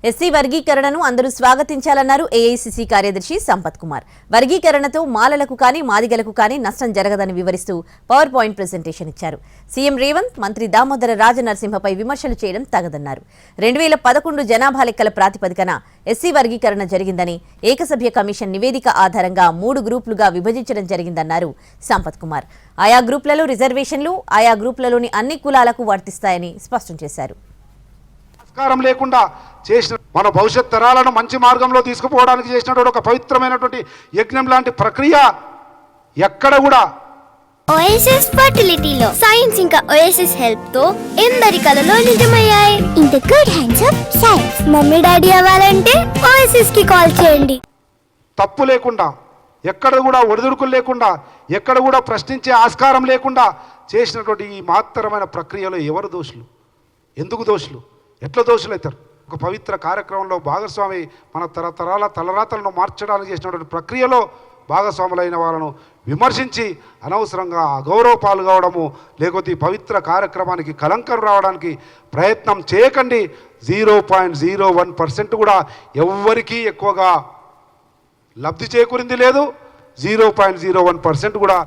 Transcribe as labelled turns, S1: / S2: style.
S1: SC వర్గీకరణను అందరూ స్వాగతించాలన్నారు AICC కార్యదర్శి సంపత్ కుమార్. వర్గీకరణతో మాలలకు కానీ మాదిగలకు కానీ నష్టం జరగదని వివరిస్తూ పవర్ పాయింట్ ప్రెజెంటేషన్ ఇచ్చారు. సీఎం రేవంత్ మంత్రి దామోదర రాజనరసింహపై విమర్శలు చేయడం తగదన్నారు. 2011 జనాభా లెక్కల ప్రాతిపదికన ఎస్సీ వర్గీకరణ జరిగిందని, ఏకసభ్య కమిషన్ నివేదిక ఆధారంగా 3 గ్రూపులుగా విభజించడం జరిగిందన్నారు సంపత్ కుమార్. ఆయా గ్రూపులలో రిజర్వేషన్లు ఆయా గ్రూపులలోని అన్ని కులాలకు వర్తిస్తాయని స్పష్టం చేశారు.
S2: సంస్కారం లేకుండా చేసిన మన భవిష్యత్ తరాలను మంచి మార్గంలో తీసుకుపోవడానికి చేసినటువంటి ఒక పవిత్రమైనటువంటి యజ్ఞం లాంటి ప్రక్రియ ఎక్కడ కూడా
S3: ఓఎస్ఎస్ ఫర్టిలిటీలో సైన్స్ ఇంకా ఓఎస్ఎస్ హెల్ప్ తో ఎందరి కలలు నిజమయ్యాయి. In the good hands of science. Mummy daddy అవ్వాలంటే ఓఎస్ఎస్ కి కాల్ చేయండి.
S2: తప్పు లేకుండా, ఎక్కడ కూడా ఒడిదుడుకులు లేకుండా, ఎక్కడ కూడా ప్రశ్నించే ఆస్కారం లేకుండా చేసినటువంటి ఈ మహత్తరమైన ప్రక్రియలో ఎవరు దోషులు, ఎందుకు దోషులు, ఎట్లా దోషులు అవుతారు? ఒక పవిత్ర కార్యక్రమంలో భాగస్వామి మన తరతరాల తలరాతలను మార్చడానికి చేసినటువంటి ప్రక్రియలో భాగస్వాములైన వాళ్ళను విమర్శించి అనవసరంగా అగౌరవ పాల్గొవడము, లేకపోతే ఈ పవిత్ర కార్యక్రమానికి కలంకం రావడానికి ప్రయత్నం చేయకండి. 0.01% కూడా ఎవ్వరికీ ఎక్కువగా లబ్ధి చేకూరింది లేదు. 0.01% కూడా